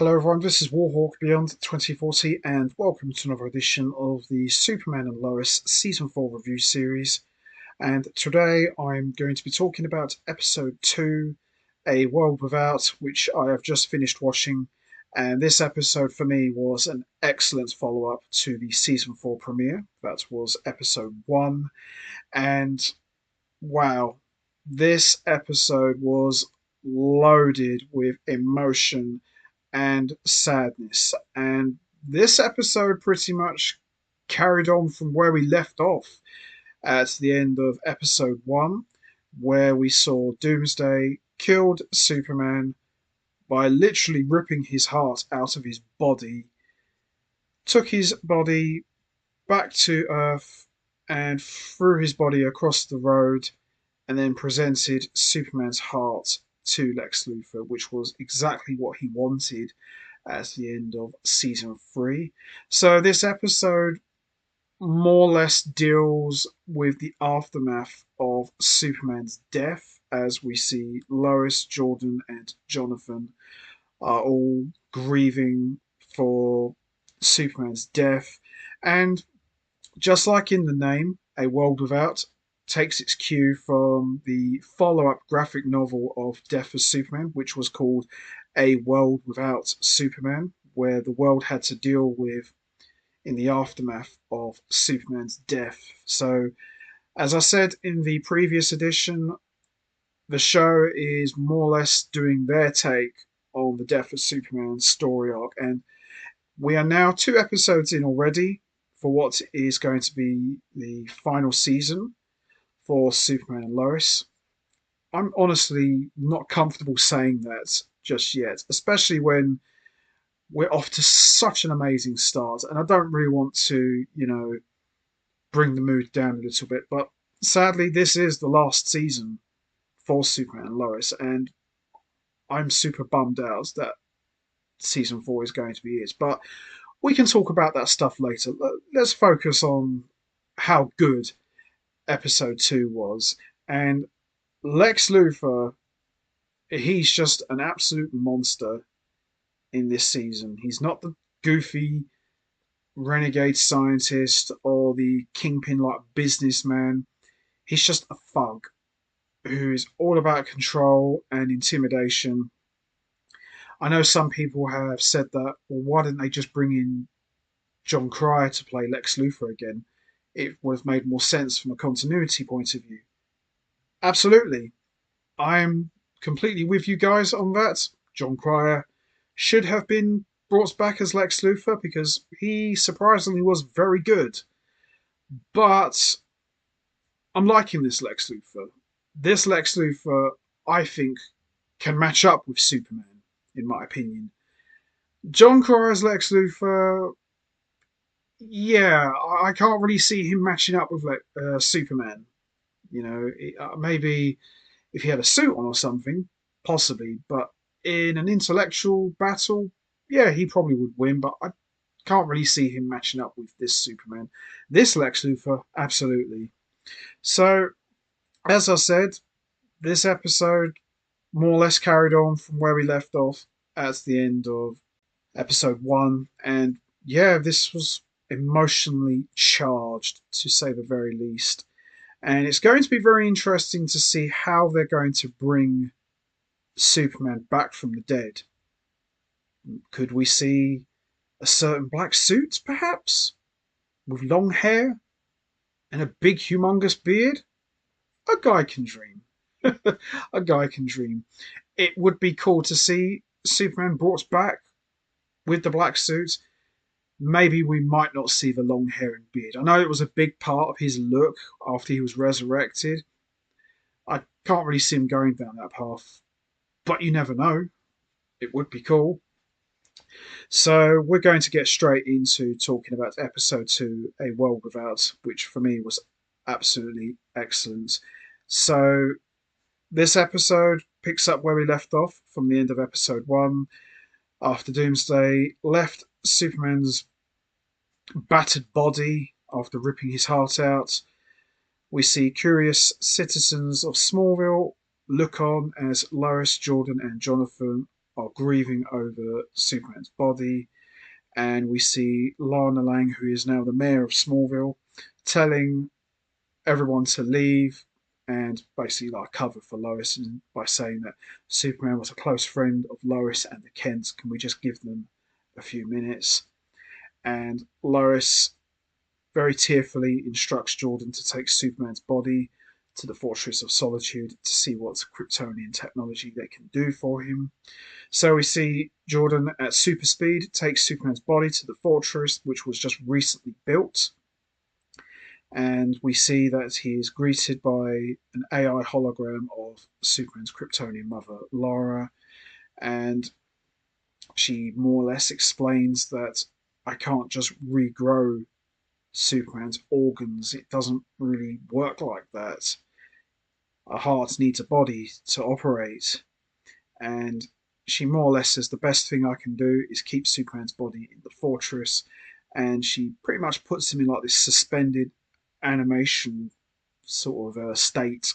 Hello everyone, this is Warhawk Beyond 2040 and welcome to another edition of the Superman and Lois Season 4 review series. And today I'm going to be talking about Episode 2, A World Without, which I have just finished watching. And this episode for me was an excellent follow-up to the Season 4 premiere. That was Episode 1. And wow, this episode was loaded with emotion and sadness. And this episode pretty much carried on from where we left off at the end of episode 1, where we saw Doomsday killed Superman by literally ripping his heart out of his body, took his body back to Earth and threw his body across the road, and then presented Superman's heart to Lex Luthor, which was exactly what he wanted at the end of season 3. So this episode more or less deals with the aftermath of Superman's death, as we see Lois, Jordan, and Jonathan are all grieving for Superman's death. And just like in the name, A World Without takes its cue from the follow-up graphic novel of Death of Superman, which was called A World Without Superman, where the world had to deal with in the aftermath of Superman's death. So, as I said in the previous edition, the show is more or less doing their take on the Death of Superman story arc, and we are now 2 episodes in already for what is going to be the final season for Superman and Lois. I'm honestly not comfortable saying that just yet, especially when we're off to such an amazing start. And I don't really want to, bring the mood down a little bit. But sadly, this is the last season for Superman and Lois. And I'm super bummed out that season 4 is going to be it. But we can talk about that stuff later. Let's focus on how good episode 2 was. And Lex Luthor, he's just an absolute monster in this season. He's not the goofy renegade scientist or the kingpin like businessman. He's just a thug who is all about control and intimidation. I know some people have said that, well, why didn't they just bring in John Cryer to play Lex Luthor again? It would have made more sense from a continuity point of view. Absolutely. I'm completely with you guys on that. John Cryer should have been brought back as Lex Luthor because he surprisingly was very good. But I'm liking this Lex Luthor. This Lex Luthor, I think, can match up with Superman, in my opinion. John Cryer's Lex Luthor, yeah, I can't really see him matching up with Superman. Maybe if he had a suit on or something, possibly. But in an intellectual battle, yeah, he probably would win. But I can't really see him matching up with this Superman. This Lex Luthor, absolutely. So, as I said, this episode more or less carried on from where we left off at the end of episode 1. And yeah, this was emotionally charged, to say the very least. And it's going to be very interesting to see how they're going to bring Superman back from the dead. Could we see a certain black suit, perhaps? With long hair and a big, humongous beard? A guy can dream. A guy can dream. It would be cool to see Superman brought back with the black suit. Maybe we might not see the long hair and beard. I know it was a big part of his look after he was resurrected. I can't really see him going down that path. But you never know. It would be cool. So we're going to get straight into talking about episode 2, A World Without, which for me was absolutely excellent. So this episode picks up where we left off from the end of episode 1, after Doomsday left Superman's battered body after ripping his heart out. We see curious citizens of Smallville look on as Lois, Jordan, and Jonathan are grieving over Superman's body. And we see Lana Lang, who is now the mayor of Smallville, telling everyone to leave and basically like cover for Lois, and by saying that Superman was a close friend of Lois and the Kents. Can we just give them a few minutes? And Lois very tearfully instructs Jordan to take Superman's body to the Fortress of Solitude to see what Kryptonian technology they can do for him. So we see Jordan at super speed take Superman's body to the fortress, which was just recently built. And we see that he is greeted by an AI hologram of Superman's Kryptonian mother, Lara. And she more or less explains that I can't just regrow Superman's organs. It doesn't really work like that. A heart needs a body to operate. And she more or less says the best thing I can do is keep Superman's body in the fortress. And she pretty much puts him in like this suspended animation sort of state.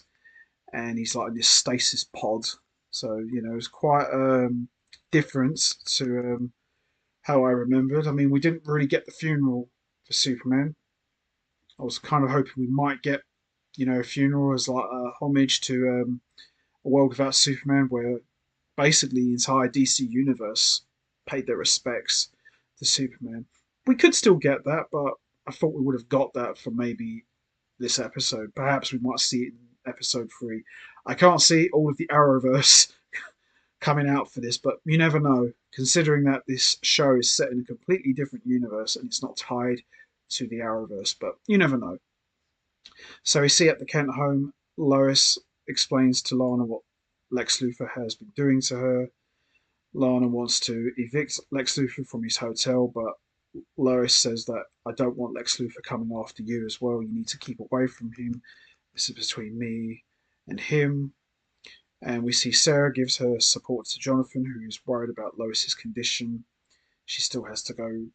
And he's like in this stasis pod. So, it's quite different to how I remembered. I mean, we didn't really get the funeral for Superman. I was kind of hoping we might get, a funeral as like a homage to a world without Superman, where basically the entire DC universe paid their respects to Superman. We could still get that, but I thought we would have got that for maybe this episode. Perhaps we might see it in episode 3. I can't see all of the Arrowverse coming out for this, but you never know, considering that this show is set in a completely different universe and it's not tied to the Arrowverse, but you never know. So we see at the Kent home, Lois explains to Lana what Lex Luthor has been doing to her. Lana wants to evict Lex Luthor from his hotel, but Lois says that I don't want Lex Luthor coming after you as well. You need to keep away from him. This is between me and him. And we see Sarah gives her support to Jonathan, who is worried about Lois's condition. She still has to go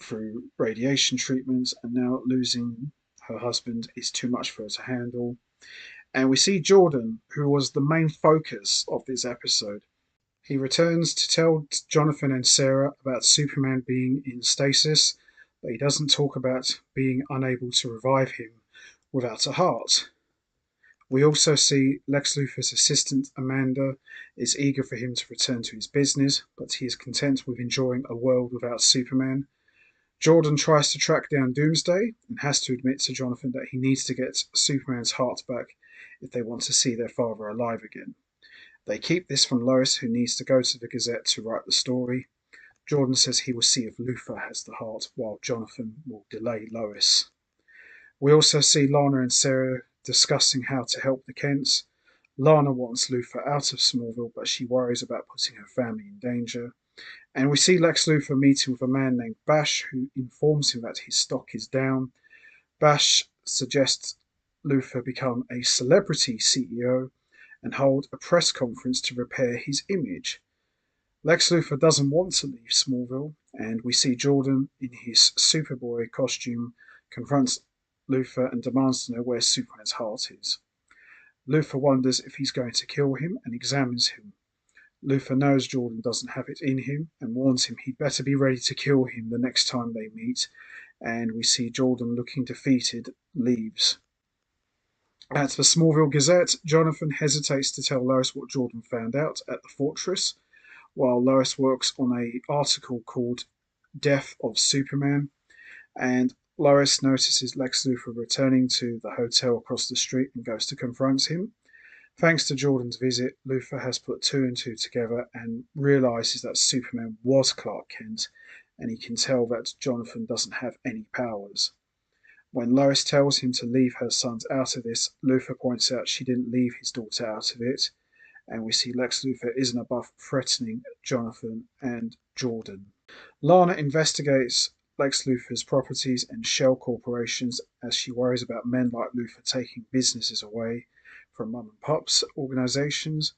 through radiation treatments, and now losing her husband is too much for her to handle. And we see Jordan, who was the main focus of this episode. He returns to tell Jonathan and Sarah about Superman being in stasis, but he doesn't talk about being unable to revive him without a heart. We also see Lex Luthor's assistant, Amanda, is eager for him to return to his business, but he is content with enjoying a world without Superman. Jordan tries to track down Doomsday and has to admit to Jonathan that he needs to get Superman's heart back if they want to see their father alive again. They keep this from Lois, who needs to go to the Gazette to write the story. Jordan says he will see if Luthor has the heart, while Jonathan will delay Lois. We also see Lana and Sarah discussing how to help the Kents. Lana wants Luthor out of Smallville, but she worries about putting her family in danger. And we see Lex Luthor meeting with a man named Bash, who informs him that his stock is down. Bash suggests Luthor become a celebrity CEO and hold a press conference to repair his image. Lex Luthor doesn't want to leave Smallville, and we see Jordan in his Superboy costume confronts Luthor and demands to know where Superman's heart is. Luthor wonders if he's going to kill him and examines him. Luthor knows Jordan doesn't have it in him and warns him he'd better be ready to kill him the next time they meet, and we see Jordan, looking defeated, leaves. At the Smallville Gazette, Jonathan hesitates to tell Lois what Jordan found out at the fortress, while Lois works on an article called Death of Superman, and Lois notices Lex Luthor returning to the hotel across the street and goes to confront him. Thanks to Jordan's visit, Luthor has put 2 and 2 together and realizes that Superman was Clark Kent, and he can tell that Jonathan doesn't have any powers. When Lois tells him to leave her sons out of this, Luthor points out she didn't leave his daughter out of it, and we see Lex Luthor isn't above threatening Jonathan and Jordan. Lana investigates Lex Luthor's properties and shell corporations as she worries about men like Luthor taking businesses away from mum and pop's organizations.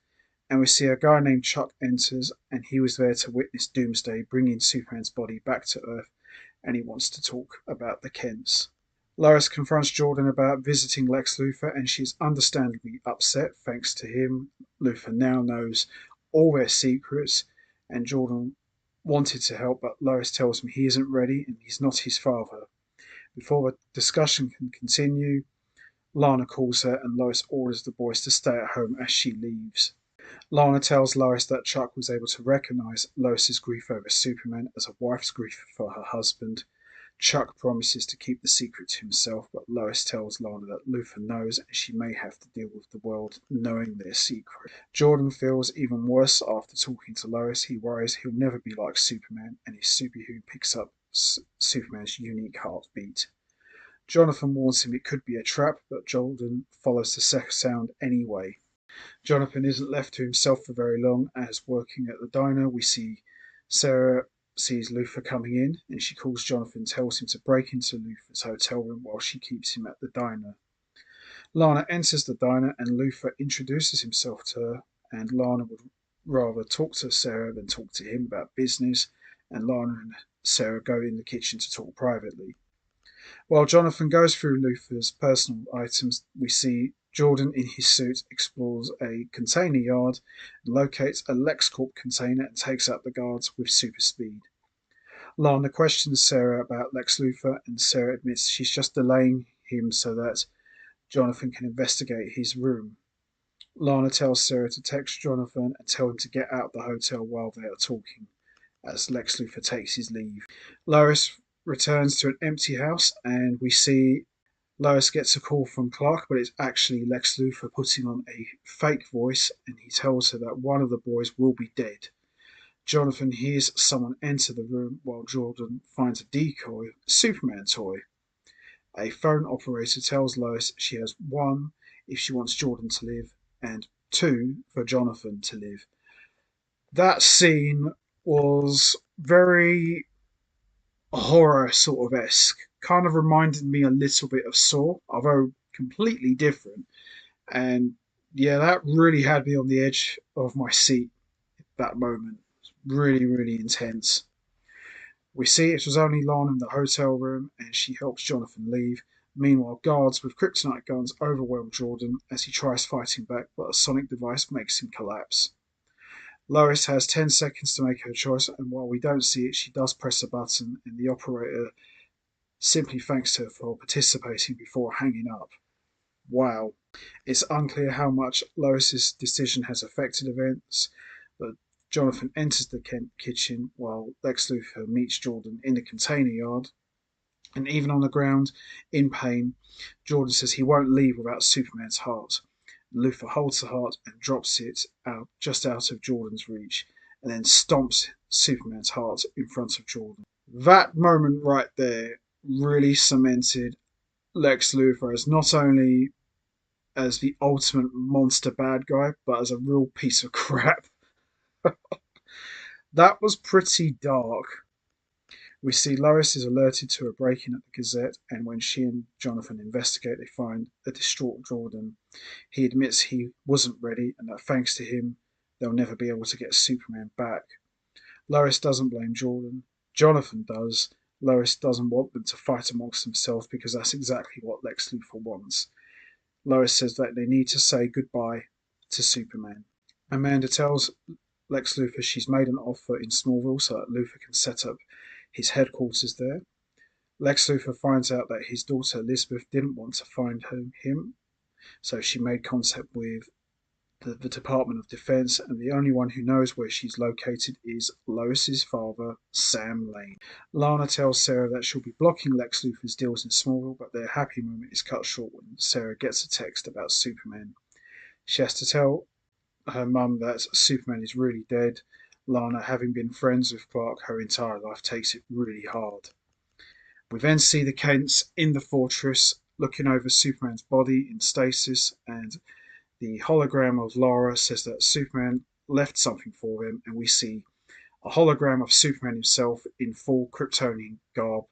And we see a guy named Chuck enters, and he was there to witness Doomsday bringing Superman's body back to Earth, and he wants to talk about the Kents. Lois confronts Jordan about visiting Lex Luthor, and she's understandably upset. Thanks to him, Luthor now knows all their secrets, and Jordan wanted to help, but Lois tells him he isn't ready and he's not his father. Before the discussion can continue, Lana calls her and Lois orders the boys to stay at home as she leaves. Lana tells Lois that Chuck was able to recognize Lois's grief over Superman as a wife's grief for her husband. Chuck promises to keep the secret to himself, but Lois tells Lana that Luthor knows and she may have to deal with the world knowing their secret. Jordan feels even worse after talking to Lois. He worries he'll never be like Superman, and his superhuman picks up Superman's unique heartbeat. Jonathan warns him it could be a trap, but Jordan follows the sound anyway. Jonathan isn't left to himself for very long, as working at the diner we see Sarah sees Luthor coming in, and she calls Jonathan and tells him to break into Luthor's hotel room while she keeps him at the diner. Lana enters the diner and Luthor introduces himself to her, and Lana would rather talk to Sarah than talk to him about business, and Lana and Sarah go in the kitchen to talk privately. While Jonathan goes through Luthor's personal items, we see Jordan in his suit explores a container yard, locates a LexCorp container and takes out the guards with super speed. Lana questions Sarah about Lex Luthor, and Sarah admits she's just delaying him so that Jonathan can investigate his room. Lana tells Sarah to text Jonathan and tell him to get out of the hotel while they are talking, as Lex Luthor takes his leave. Lois returns to an empty house, and we see Lois gets a call from Clark, but it's actually Lex Luthor putting on a fake voice, and he tells her that one of the boys will be dead. Jonathan hears someone enter the room while Jordan finds a decoy Superman toy. A phone operator tells Lois she has one if she wants Jordan to live, and two for Jonathan to live. That scene was very horror sort of esque. Kind of reminded me a little bit of Saw, although completely different. And yeah, that really had me on the edge of my seat at that moment. Really, really intense. We see it was only Lana in the hotel room, and she helps Jonathan leave. Meanwhile, guards with kryptonite guns overwhelm Jordan as he tries fighting back, but a sonic device makes him collapse. Lois has 10 seconds to make her choice, and while we don't see it, she does press a button, and the operator simply thanks her for participating before hanging up. Wow. It's unclear how much Lois's decision has affected events, but Jonathan enters the kitchen while Lex Luthor meets Jordan in the container yard. And even on the ground, in pain, Jordan says he won't leave without Superman's heart. Luthor holds the heart and drops it out just out of Jordan's reach, and then stomps Superman's heart in front of Jordan. That moment right there really cemented Lex Luthor as not only as the ultimate monster bad guy, but as a real piece of crap. That was pretty dark. We see Lois is alerted to a break-in at the Gazette, and when she and Jonathan investigate, they find a distraught Jordan. He admits he wasn't ready, and that thanks to him, they'll never be able to get Superman back. Lois doesn't blame Jordan. Jonathan does. Lois doesn't want them to fight amongst themselves because that's exactly what Lex Luthor wants. Lois says that they need to say goodbye to Superman. Amanda tells Lex Luthor she's made an offer in Smallville so that Luthor can set up his headquarters there. Lex Luthor finds out that his daughter Elizabeth didn't want to find him, so she made contact with the Department of Defense, and the only one who knows where she's located is Lois's father, Sam Lane. Lana tells Sarah that she'll be blocking Lex Luthor's deals in Smallville, but their happy moment is cut short when Sarah gets a text about Superman. She has to tell her mum that Superman is really dead. Lana, having been friends with Clark her entire life, takes it really hard. We then see the Kents in the fortress looking over Superman's body in stasis, and the hologram of Lara says that Superman left something for them, and we see a hologram of Superman himself in full Kryptonian garb,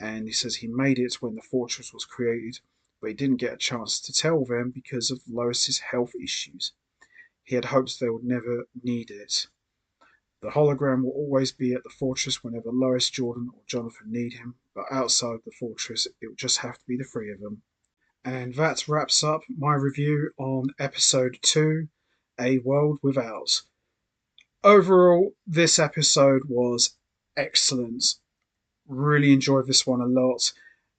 and he says he made it when the fortress was created, but he didn't get a chance to tell them because of Lois's health issues. He had hopes they would never need it. The hologram will always be at the fortress whenever Lois, Jordan, or Jonathan need him, but outside the fortress, it will just have to be the three of them. And that wraps up my review on episode 2, A World Without. overall, this episode was excellent. Really enjoyed this one a lot,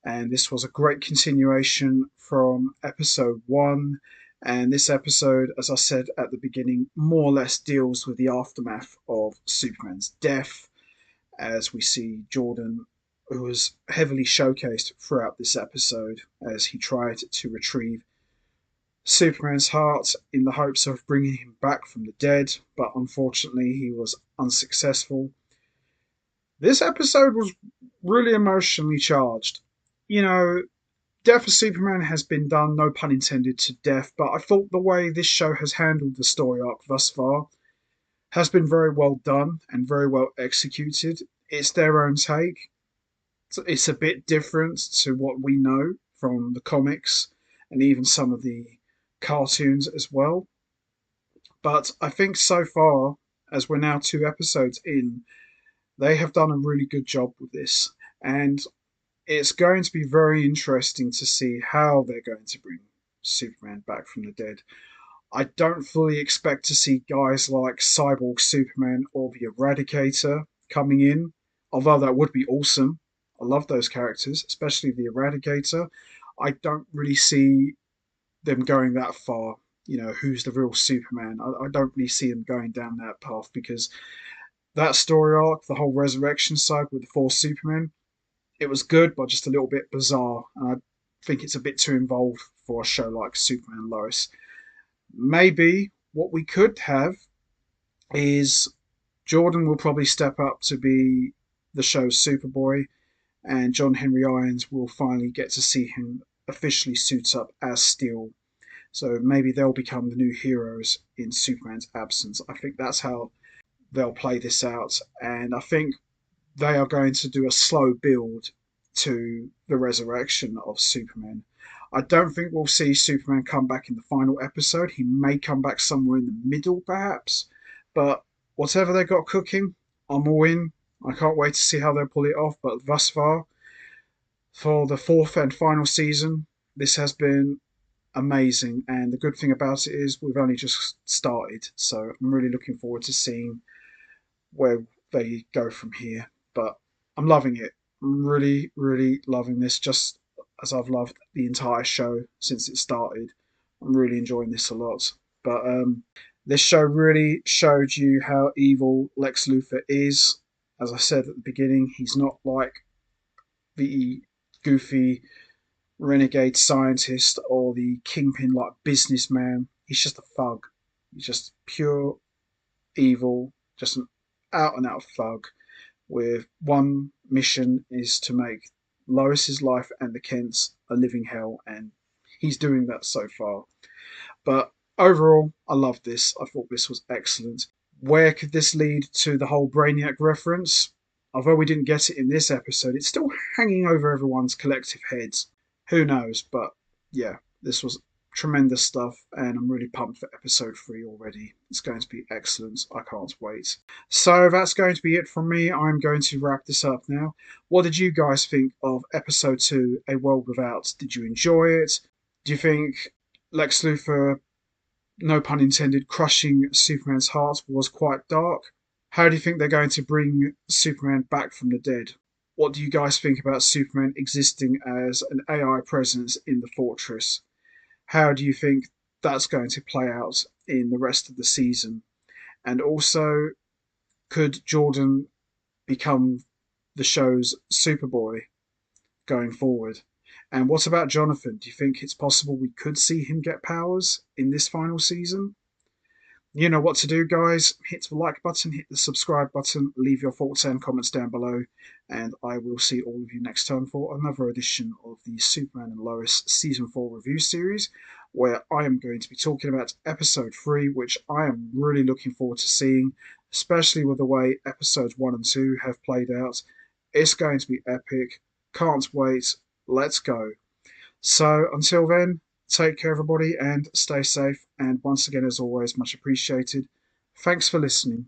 and this was a great continuation from episode one. And this episode, as I said at the beginning, more or less deals with the aftermath of Superman's death, as we see Jordan, who was heavily showcased throughout this episode, as he tried to retrieve Superman's heart in the hopes of bringing him back from the dead, but unfortunately he was unsuccessful. This episode was really emotionally charged. You know, Death of Superman has been done, no pun intended, to death, but I thought the way this show has handled the story arc thus far has been very well done and very well executed. It's their own take. It's a bit different to what we know from the comics and even some of the cartoons as well. But I think so far, as we're now 2 episodes in, they have done a really good job with this. And it's going to be very interesting to see how they're going to bring Superman back from the dead. I don't fully expect to see guys like Cyborg Superman or the Eradicator coming in, although that would be awesome. I love those characters, especially the Eradicator. I don't really see them going that far. Who's the real Superman? I don't really see them going down that path because that story arc, the whole resurrection side with the four Supermen, it was good, but just a little bit bizarre. And I think it's a bit too involved for a show like Superman and Lois. Maybe what we could have is Jordan will probably step up to be the show's Superboy, and John Henry Irons will finally get to see him officially suit up as Steel. So maybe they'll become the new heroes in Superman's absence. I think that's how they'll play this out, and I think they are going to do a slow build to the resurrection of Superman. I don't think we'll see Superman come back in the final episode. He may come back somewhere in the middle, perhaps. But whatever they got cooking, I'm all in. I can't wait to see how they'll pull it off. But thus far, for the fourth and final season, this has been amazing. And the good thing about it is we've only just started. So I'm really looking forward to seeing where they go from here. But I'm loving it. I'm really, really loving this, just as I've loved the entire show since it started. I'm really enjoying this a lot. But this show really showed you how evil Lex Luthor is. As I said at the beginning, he's not like the goofy renegade scientist or the kingpin like businessman. He's just a thug. He's just pure evil, just an out and out thug with one mission is to make Lois's life and the Kents a living hell, and he's doing that so far. But overall, I loved this. I thought this was excellent. Where could this lead to the whole Brainiac reference? Although we didn't get it in this episode, it's still hanging over everyone's collective heads. Who knows? But yeah, this was tremendous stuff, and I'm really pumped for episode 3 already. It's going to be excellent. I can't wait. So that's going to be it from me. I'm going to wrap this up now. What did you guys think of episode 2, A World Without? Did you enjoy it? Do you think Lex Luthor, no pun intended, crushing Superman's heart was quite dark? How do you think they're going to bring Superman back from the dead? What do you guys think about Superman existing as an AI presence in the fortress? How do you think that's going to play out in the rest of the season? And also, could Jordan become the show's Superboy going forward? And what about Jonathan? Do you think it's possible we could see him get powers in this final season? You know what to do, guys. Hit the like button, hit the subscribe button, leave your thoughts and comments down below, and I will see all of you next time for another edition of the Superman and Lois Season 4 review series, where I am going to be talking about episode 3, which I am really looking forward to seeing, especially with the way episodes 1 and 2 have played out. It's going to be epic. Can't wait. Let's go. So until then, take care, everybody, and stay safe. And once again, as always, much appreciated. Thanks for listening.